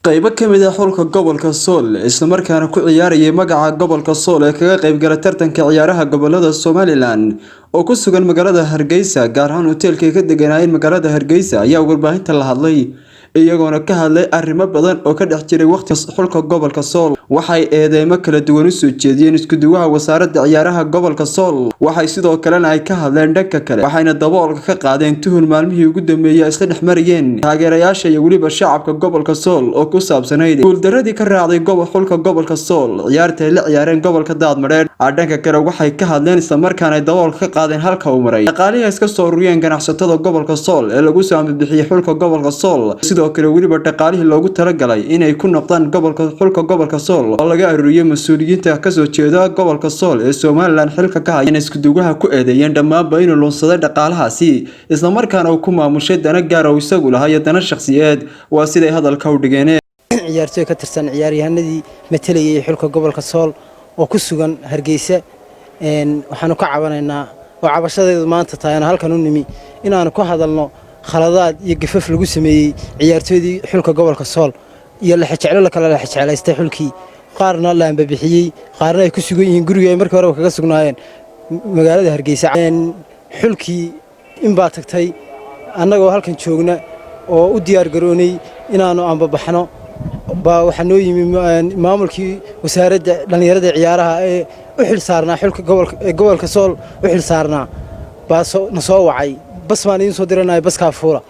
qaybo ka mid ah xulka gobolka Sool isla markaana ku ciyaarayay magaca gobolka Sool ee kaga qayb galay tartanka ciyaaraha gobolada Somaliland oo ku sugan magaalada Hargeysa gaar ahaan hoteelka ka deganayeen magaalada Hargeysa ayaa warbaahinta la hadlay iyagoona ka hadlay arrimo badan oo ka dhex jiray waqti xulka gobolka Sool waxay eedeymo kala duwan u soo jeediyeen isku duwaha wasaaradda ciyaaraha gobolka Sool waxay sidoo kale ay ka hadleen dhanka kale waxayna daboolka ka qaadeen tuhun maalmihii ugu dambeeyay isla dhexmariyeen taageerayaasha iyo waliba shacabka gobolka Sool oo ku saabsanayd guuldaradii ka raacday xulka gobolka Sool ciyaarta la ciyaareen gobolka Daadmareed dhanka kale waxay ka hadleen isla markaana daboolka ka qaadeen halka uu maray dhaqaalihiisa iska soo ururiyeen ganacsatada gobolka Sool ee lagu soo bixiyay xulka gobolka Sool sidoo kale waliba dhaqaalihii loogu talagalay inay ku noqdaan xulka gobolka Sool oo laga ururiyay mas'uuliyiinta ka soo jeeda gobolka Sool ee Somaliland xilka ka hayeen isku duwaha ku eedeeyeen dhammaanba inuu lunsaday dhaqaalahaasi isla markaana uu ku maamushay dana gaar ah isagu lahaa dana shakhsiyeed waa siday hadalka u dhigeen ciyaartoy ka tirsan ciyaaryahanadii matalayay xulka gobolka Sool oo ku sugan Hargeysa waxaanu ka cabanaynaa oo cabashadeedu maanta taayana halkan u nimi inaanu ku hadalno khaladaad iyo gafaf lagu sameeyay ciyaartoydii xulka gobolka Sool iyo la xajeclo kala la xajeclaystay xulkii qaarna la ambabixiyay qaarna ay ku sugan yihiin guriga ay markii hore kaga sugnaayeen magaalada Hargeysa xulkii in baa tagtay annagoo halkan joogna oo u diyaar garoonay inaanu ambabaxno waxa noo yimi maamulkii wasaaradda dhalinyarada ciyaaraha ee u xil saarnaa xulka gobolka Sool u xil saarnaa na soo wacay bas baan idin soo diranay baska fuula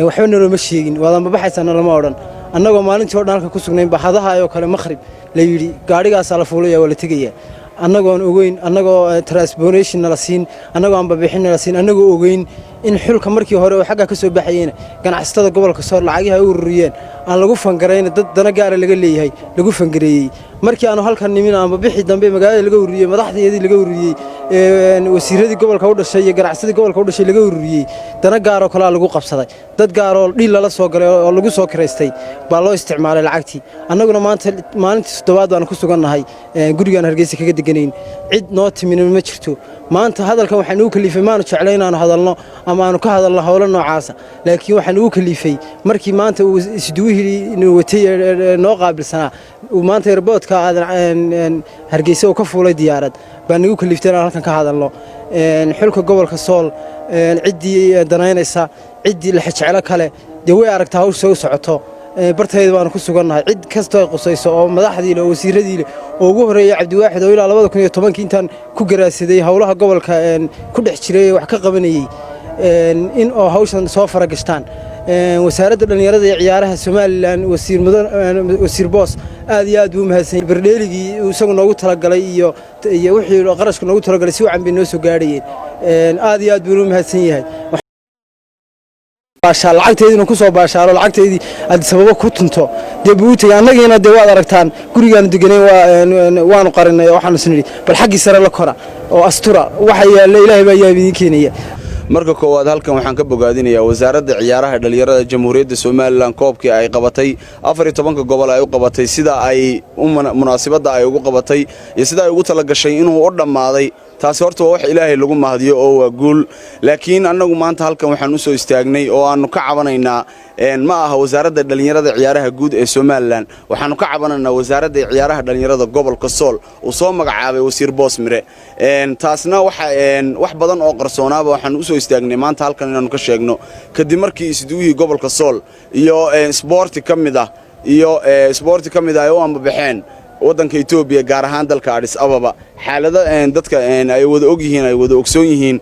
waxba naloma sheegin wadan babaxaysan lama odhan annagoo maalintii oo dhan halka ku sugnayn bahadaha ayoo kale Maghrib la yiri gaarigaas la fuulaya wala tagaya annagoon ogeyn annagoo transportation la siin annagoo aan babixin la siin annagoo ogeyn in xulka markii hore oo xagga ka soo baxayeen ganacsatada gobolka Sool lacagaha ay ururiyeen aan lagu fangareyn dad dana gaar laga leeyahay lagu fangareeyay markii aanu halkan nimin aan babixi dambe magaalada laga ururiyay madaxdeedii laga ururiyay wasiiradii gobolka u dhashay iyo ganacsatada gobolka u dhashay laga ururiyay dana gaar oo kala lagu qabsaday dad gaar oo dhil la soo galay oo lagu soo kireystay baa loo isticmaalay lacagtii annaguna maalintii toddobaad aan ku sugannahay gurigan Hargeysa kaga deganayn cid noo timin ma jirto maanta hadalkan waxaan ugu kalifay maanu jeclay inaan hadalno ama aanu ka hadalno hawlo noocaas laakiin waxaan ugu kalifay markii maanta uu isduwihii inuu watay noo qaabilsanaa uu maanta airportka Hargeysa oo ka fuulay diyaarad baan ugu kaliftay inaan halkan ka hadalno xulka gobolka Sool cidii danaynaysa cidii la xajeclo kale de way aragtaa hawsha soo socoto bartayda baan ku sugannahay cid kasta oo qosayso oo madaxdii oo wasiiradii oo ugu horeeyay Cabdiwaaxid oo ilaa 2010 intaan ku garaasaday hawlaha gobolka ku dhex jiray wax ka qabanayay in oo hawshan soo faragashtaan wasaaradda dhalinyarada iyo ciyaaraha Somaliland wasiir boos aad iyo aad u mahadsan bardheeligii isagu noogu talagalay iyo wixii qarashka noogu talagalay si wacan bay noo soo gaadhayeen aad iyo aad buu u mahadsan yahay baasha lacagteedina ku soo baashaaro lacagteedii aad sababo ku tunto deebuutiga annagiina waad aragtaan gurigan deganay waanu qarinay waxaanu isniri bal xaqii sare la kora oo astura waxa yaala Ilaahay baa yaabin keenaya marka koowaad halkan waxaan ka bogaadinayaa wasaaradda ciyaaraha dhalinyarada jamhuuriyadda Somaliland koobkii ay qabatay 14 gobol ay u qabatay sida ay munaasabada ay ugu qabatay iyo sida ay ugu tala gashay inuu u dhamaaday taasi horta wax Ilaahay lagu mahadiyo oo waa guul laakiin annagu maanta halkan waxaan u soo istaagnay oo aanu ka cabanaynaa ma aha wasaaradda dhalinyarada ciyaaraha guud ee Somaliland waxaanu ka cabanaynaa wasaaradda ciyaaraha dhalinyarada gobolka Sool oo soo magacaabay wasiir boos mire taasna wax badan oo qarsoonaaba waxaan u soo istaagnay maanta halkan inaanu ka sheegno kadib markii isduwihii gobolka Sool iyo sport kamid ah ay u ambabaxeen wadanka Itoobiya gaar ahaan dalka Addis Ababa xaalada dadka ay wada og yihiin ay wada ogsoon yihiin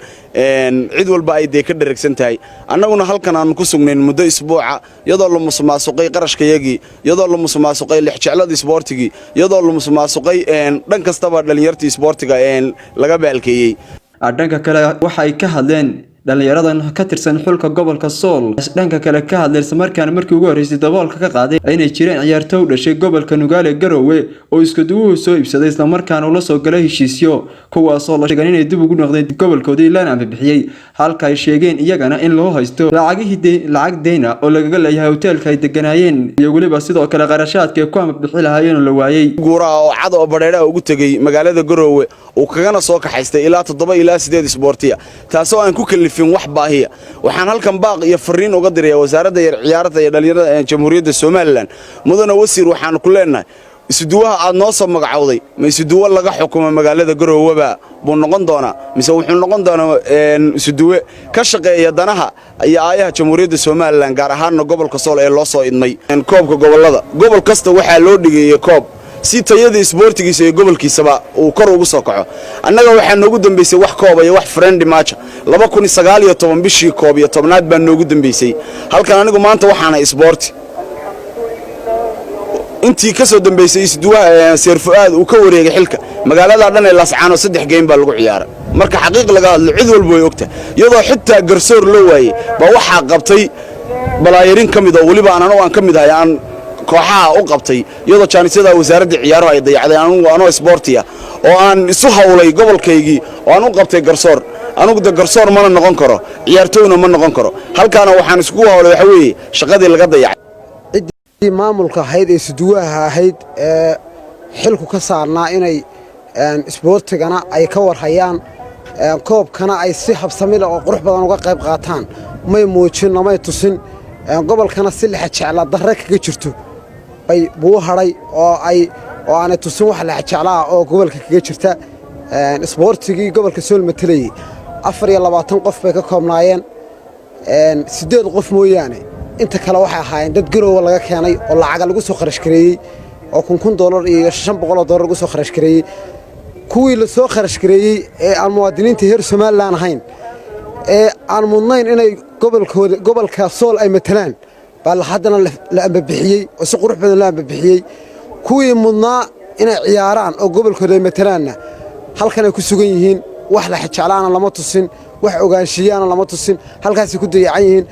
cid walba ay ka dheregsan tahay annaguna halkan aan ku sugnayn muddo isbuuca iyadoo la musuqmaasuqay qarashkayagii iyadoo la musuqmaasuqay lixjecladii isboortigii iyadoo la musuqmaasuqay dhan kastaba dhalinyartii isboortiga laga baalkeeyay dhanka kale waxa ay ka hadleen dhalinyaradan ka tirsan xulka gobolka Sool dhanka kale ka hadlaysa markaan markii ugu horeysay daboolka ka qaaday inay jireen ciyaartoy u dhashay gobolka Nugaale Garowe oo isku duwuhu soo iibsaday isla markaan uu la soo galay heshiisyo kuwaas oo la sheegay inay dib ugu noqdeen gobolkoodii ilaa aan bixiyay halka ay sheegeen iyagana in loo haysto lacag deyna oo laga leeyahay hoteelka ay deganaayeen iyo waliba sidoo kale qarashaadka ku ama bixi lahaayeen la waayay guura oo cad oo badheera ugu tagay magaalada Garowe oo kagana soo kaxaystay ilaa 7 ilaa 8 isboortiya taasoo aan ku kalifay dhaafin wax baahiya waxaan halkan baaq iyo fariin uga dirayaa wasaaradda ciyaarada iyo dhalinyarada jamhuuriyadda Soomaaliland mudana wasiir waxaan ku leenahay isuduwaha aad noo soo magacawday ma isuduwa laga xukumo magaalada Garowe buu noqon doonaa mise wuxuu noqon doonaa isuduwe ka shaqeeya danaha iyo aayaha jamhuuriyadda Soomaaliland gaar ahaan gobolka Sool ee loo soo idmay koobka gobolada gobol kasta waxaa loo dhigay koob si tayada isboortigiisa ee gobolkiisaba uu kor ugu soo kaco annaga waxaa noogu dambeysay wax koob iyo wax friendly match 2019 bishii koob iyo tobnaad baa noogu dambeysay halkan anigu maanta waxaana isboorti intii ka soo dambeysay isduwaha Seer Fuaad uu ka wareegay xilka magaalada dhan ee Lascaano 3 game baa lagu ciyaaray marka xaqiiq laga hadlo cid walba way ogtahay iyadoo xitaa garsoor loo waayay ba waxa qabtay balaayarin kamid oo waliba aan kamid ahay aan kooxaha u qabtay iyadoo jaanisada wasaaradda ciyaaruhu ay dayacday anoo sportiya oo aan isu hawlay gobolkaygii oo aan u qabtay garsoor anigu da garsoor ma noqon karo ciyaartooyna ma noqon karo halkaana waxaan isku hawlay waxa weeye shaqadii laga dayacay maamulka ahayd ee suduwaha ahayd ee xilku ka saarnaa inay isboortigana ay ka warhayaan koobkana ay si habsami leh oo qurux badan uga qayb qaataan may muujin may tusin gobolkana si lix jecla darre kaga jirto bay buu haray oo aan tusin wax lix jecla oo gobolka kaga jirta isboortigii gobolka Sool matalayay 24 qof bay ka koobnaayeen 8 qof mooyaane inta kale waxay ahaayeen dad Garowe laga keenay oo lacag lagu soo kharash gareeyay oo $1,000 iyo $500 lagu soo kharash gareeyay kuwii la soo kharash gareeyay ee aan muwaadiniinta heer Soomaaliland ahayn ee aan mudnayn inay gobolka Sool ay matalaan bal haddana la ambabixiyay oo si qurux badan la ambabixiyay kuwii mudnaa inay ciyaaraan oo gobolkooda ay matalaanna halkan ay ku sugan yihiin wax la xijalaana lama tusin wax ogaanshiyaana lama tusin halkaas ku dayacan yihiin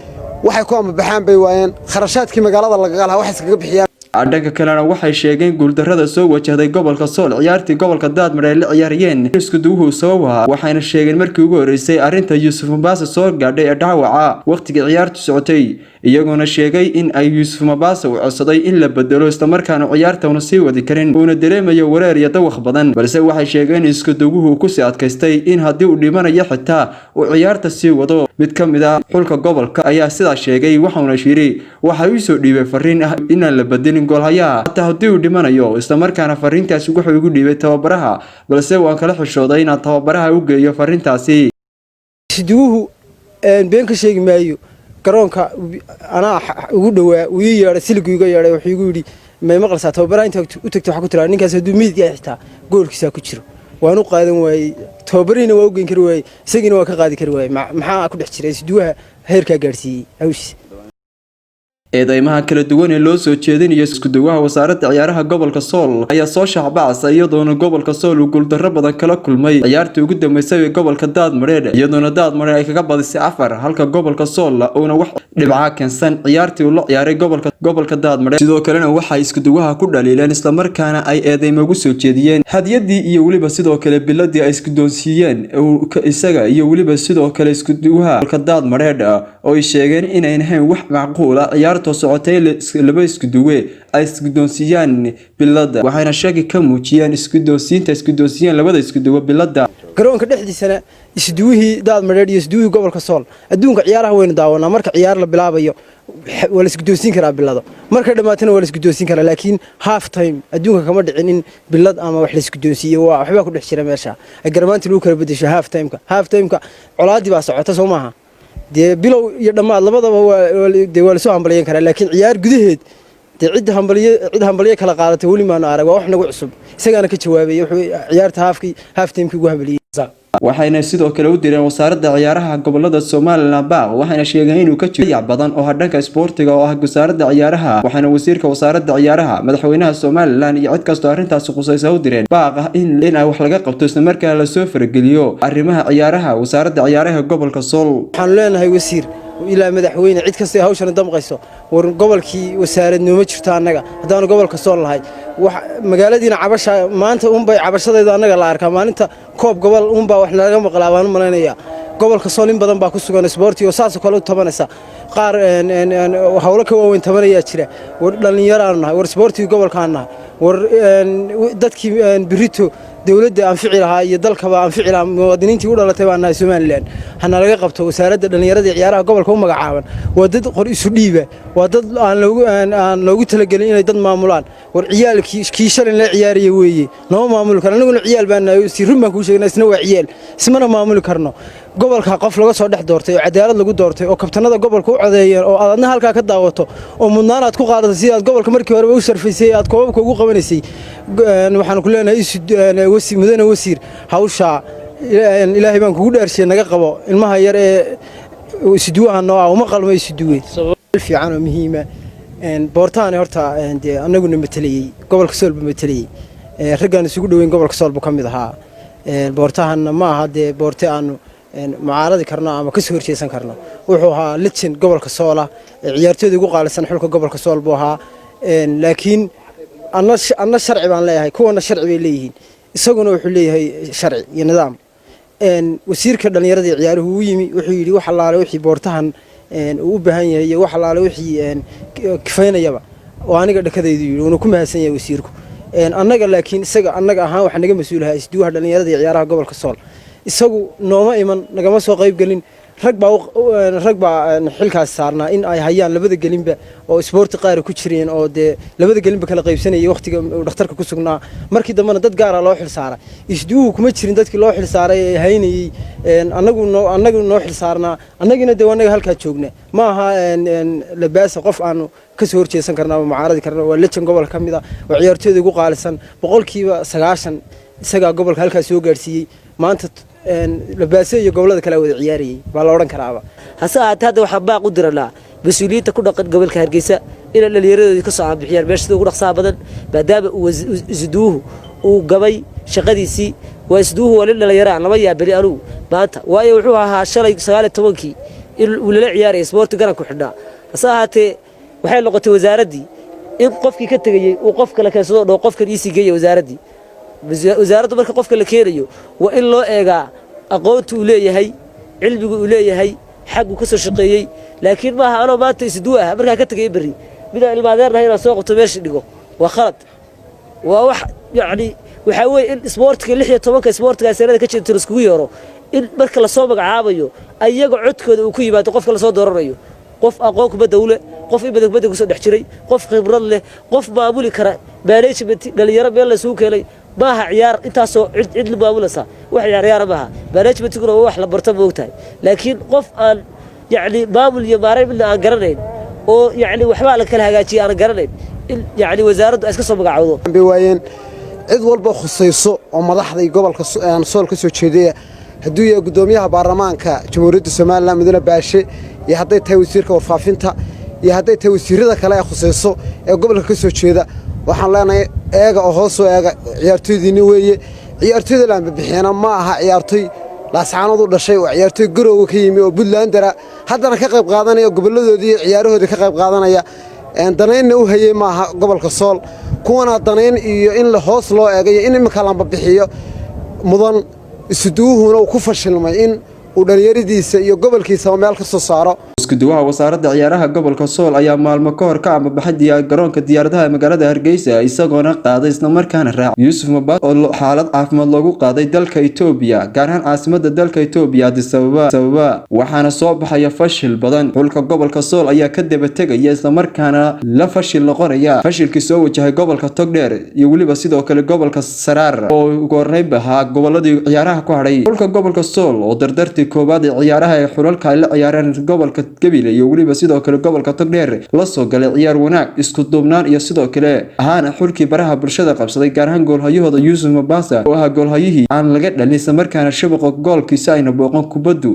waxay ku ambaxaan bay waayeen kharashaadkii magaalada laga galaha wax iskaga bixiyaan dhanka kalena waxay sheegeen guuldarrada soo wajahday gobolka Sool ciyaartii gobolka Daadmare la ciyaariyeen isku duwuhu sababa waxayna sheegeen markii ugu horeysay arinta Yuusuf Mbaase soo gaadhay ee dhaawaca waqtiga ciyaartu socotay iyaguna sheegay in ay Yuusuf Mbaase uu codsaday in la bedelo isla markaana ciyaarta uu sii wadi karin oo dareemayo wareer iyo dawaq badan balse waxay sheegeen isku duwuhu ku sii adkaystay in haddii uu dhimanayo xitaa uu ciyaarta sii wado mid ka mid ah xulka gobolka ayaa sidaa sheegay waxaana shiri waxa uu soo dhiibay fariin ah in la bedelin goolhayaha hataa haddii uu dhimanayo isla markaana fariintaasi wuxuu ugu dhiibay tababaraha balse waan kala xishooday in tababaraha u geeyo fariintaasi siduuhu been ka sheegi maayo garoonka ana ugu dhawaa uu yeeray silgiga yeeray wuxuu igu yiri ma maqalsaa tababaraha inta u tagtay waxa ku tiraa ninkaas haduu miidga xitaa goolkiisa ku jiro waan u qaadan waayay tababarina waa u geyn kari waayay isagina waa ka qaadi kari waayay maxaa ku dhex jiray siduuha heerka gaarsiiyay hawshiisa eedeymaha kala duwan ee loo soo jeedinayo isku duwaha wasaaradda ciyaaraha gobolka Sool ayaa soo shacbacay iyadoona gobolka Sool uu guuldarro badan kala kulmay ciyaartii ugu dambeysay ee gobolka Daadmare iyadoona Daadmare ay kaga badisay 4 halka gobolka Sool oo wax dhibca keensan ciyaartii uu la ciyaaray gobolka Daadmare sidoo kalena waxa isku duwaha ku dhaliileen isla markaana ay eedeymo ugu soo jeediyeen hadiyadii iyo waliba sidoo kale biladii ay isku doonsiiyeen isaga iyo waliba sidoo kale isku duwaha gobolka Daadmare oo ay sheegeen inay ahayn wax macquul ah ciyaarta socotay laba isku duwe ay isku doonsiiyaan bilada waxayna shaki ka muujiyeen isku doonsiiyeen labada isku duwe bilada garoonka dhexdiisana isduwihii Daadmare iyo isduwihii gobolka Sool adduunka ciyaaraha weyn daawana marka ciyaar la bilaabayo wala isku doonsiin karaa bilado marka dhamaatana wala isku doonsiin karaa laakiin half time adduunka kama dhicin in bilad ama wax la isku doonsiiyo waa waxba ku dhex jira meesha garmaantii lagu kala bedesho half time-ka colaadii baa socota soo maaha dee bilow iyo dhamaad labadaba waa la soo hambaliyan karaa laakiin ciyaar gudaheed dee cid hambaliye kala qaadatay weli maana arag waa wax nagu cusub isagaana ka jawaabay wuxuu ciyaarta half time-kii ugu hambaliyay waxayna sidoo kale u direen wasaaradda ciyaaraha gobolada Soomaaliland baaq waxayna sheegeen inuu ka jiro badan oo dhanka isboortiga oo ah wasaaradda ciyaaraha waxayna wasiirka wasaaradda ciyaaraha madaxweynaha Soomaaliland iyo cid kasta arintaas qusaysa u direen baaq ah in ay wax laga qabto isla markaana la soo farageliyo arrimaha ciyaaraha wasaaradda ciyaaraha gobolka Sool waxaan leenahay wasiir ilaa madaxweyne cid kasta hawshan damqayso war gobolkii wasaaradnimo jirta anaga hadaan gobolka Sool lahay wax magaaladiina cabasha maanta bay cabashadeeda anaga la arkaa maalinta koob gobol baa wax laga maqlaabaan malaynayaa gobolka Sool in badan baa ku sugan isboortiga saas kale u tabanaysa qaar hawlo ka waaweyn tabanaya jira war dhalinyaro aan nahay war isboortiga gobolka aan nahay war dadkii birito dawladda anfici lahaa iyo dalkaba anfici lahaa muwaadiniintii u dhalatay baan nahay Soomaaliland hana laga qabto wasaaradda dhalinyarada ciyaaraha gobolka u magacaaban waa dad qor isu dhiiba waa dad aan loogu talagelin inay dad maamulaan war ciyaalkii shalay la ciyaariyay weeye noo maamul karno anaguna ciyaal baan nahay si run baan ku sheegnaa isna waa ciyaal ismana maamul karno gobolka qof laga soo dhex doortay oo cadaalad lagu doortay oo kabtanada gobolka u codeeyeen oo aadna halka ka daawato oo mudnaan aad ku qaadato si aad gobolka markii hore u sharfaysay aad koobabka ugu qabanaysay waxaan ku leenahay mudane wasiir hawsha ilaahay baan kugu dhaarshay naga qabo ilmaha yar ee isduwaha noo ah uma qalmo isduway fiican oo muhiim ah boortaan horta anaguna matalayay gobolka Soolba matalayay raggan isugu dhaweyn gobolka Soolba kamid ahaa boortahan ma aha boorte aanu mucaaradi karno ama ka soo horjeesan karno wuxuu ahaa legend gobolka Soola ciyaartooyda ugu qaalisan xulka gobolka Sool buu ahaa laakiin anna sharci baan leeyahay kuwana sharci bay leeyihiin isaguna wuxuu leeyahay sharci iyo nidaam wasiirka dhalinyarada ciyaaruhu uu yimi wuxuu yiri wax allaale wixii boortahan uu u baahan yahay iyo wax allaale wixii kifaynayaba oo aniga dhakadaydu yiri uu ku mahadsan yahay wasiirku annaga laakiin isaga annaga ahaan waxa naga mas'uulaha isduwaha dhalinyarada ciyaaraha gobolka Sool isagu nooma iman nagama soo qayb galin rag baa xilkaas saarnaa in ay hayaan labada gelinba oo sport qaar ku jireen oo labada gelinba kala qaybsanayay waqtiga dhakhtarka ku sugnaa markii dambana dad gaar ah loo xil saaray isduuhu kuma jirin dadkii loo xil saaray ee haynayay annagu noo xil saarnaa annagina wanaga halka joogna ma aha labaasa qof aanu ka soo horjeesan karnaa mucaaradi karnaa waa legend gobolka kamid ah oo ciyaartooyda ugu qaalisan 90% isaga gobolka halka soo gaarsiiyay maanta labaasa iyo gobolada kala wada ciyaariyay baa la oran karaaba hase ahaatee waxa baaq u diranaa mas'uuliyiinta ku dhaqan gobolka Hargeysa in dhalinyarada ka soo bixiyaan meeshii ugu dhaqsaha badan maadaama isduuhu uu gabay shaqadiisii waa isduuhu wali dhalinyaro lama yaabali anugu maanta waayo wuxuu ahaa shalay 19 in uu la ciyaaray sport garan ku xidhnaa hase ahaatee waxay noqotay wasaaradii in qofkii ka tagayay uu qof kale ka soo dhoo qofkan ii sigeeyay wasaaradii wasaaraddu marka qofka la keenayo waa in loo eegaa aqoontu uu leeyahay cilmigu uu leeyahay xaq uu ka soo shaqeeyay laakiin ma aha anoo maanta isduwa marka ka tagay bari mida ilmaadeerna inaan soo qabto meeshii dhigo waa khalad waa wax yani waxa weey in sportka 16 sportka sanada ka jirto isku yeero in marka la soo magacaabayo ayaga codkooda uu ku yimaado qofka la soo dooranayo qof aqoon kuma dawle qof ibada ku soo dhex jiray qof khibrad leh qof maamuli kara management dhalinyaro meel la soo keenay maaha ciyaar intaasoo cid la maamulasa wax ciyaar maaha managementkuna wax la barto moogtahay laakiin qof aan yani maamul iyo maareyn aan garanayn oo yani waxba la kala hagaajiyo aan garanayn in yani wasaaraddu ay iska soo magacawdo waayeen cid walba khusayso oo madaxda gobolka Sool ka soo jeedaya hadduu yahay gudoomiyaha baarlamaanka Jamhuuriyadda Soomaaliland Mudane Baashe iyo hadday tahay wasiirka warfaafinta iyo hadday tahay wasiirada kale ee khusayso ee gobolka ka soo jeeda waxaan leenahay eega oo hoos oo eega ciyaartooydiina weeye ciyaartooyda la bixiyana ma aha ciyaartooy laascaanood u dhashay oo ciyaartooy garowga ka yimi oo Puntland haddana ka qayb qaadanaya goboladoodii ciyaarahooda ka qayb qaadanaya danaynna u hayay ma aha gobolka Sool kuwana danayn iyo in la hoos loo eegayo in imka la bixiyo mudan isduuhuna ku fashilmay in uu dhalinyaradiisa iyo gobolkiisa meel ka soo saaro iskuduwaha wasaaradda ciyaaraha gobolka Sool ayaa maalmo ka hor ka ambabaxay garoonka diyaaradaha magaalada Hargeysa isagoona qaaday isla markaana raac Yuusuf Mabad oo xaalad caafimaad loogu qaaday dalka Itoobiya gaar ahaan caasimadda dalka Itoobiya Addis Ababa waxaana soo baxaya fashil badan xulka gobolka Sool ayaa ka daba tagay isla markaana la fashil noqonaya fashilkii soo wajahay gobolka Togdheer iyo waliba sidoo kale gobolka Saraar oo goornay baha goboladii ciyaaraha ku hadhay xulka gobolka Sool oo dardartii koobaad ee ciyaaraha ee xulalka la ciyaaraan gobolka Gabiley iyo waliba sidoo kale gobolka Togdheer la soo galay ciyaar wanaag isku duubnaan iyo sidoo kale ahaana xulkii baraha bulshada qabsaday gaar ahaan goolhayahooda Yuusuf Mabasa oo ah goolhayihii aan laga dhalin isla markaana shabaqo goolkiisa ayna booqan kubaddu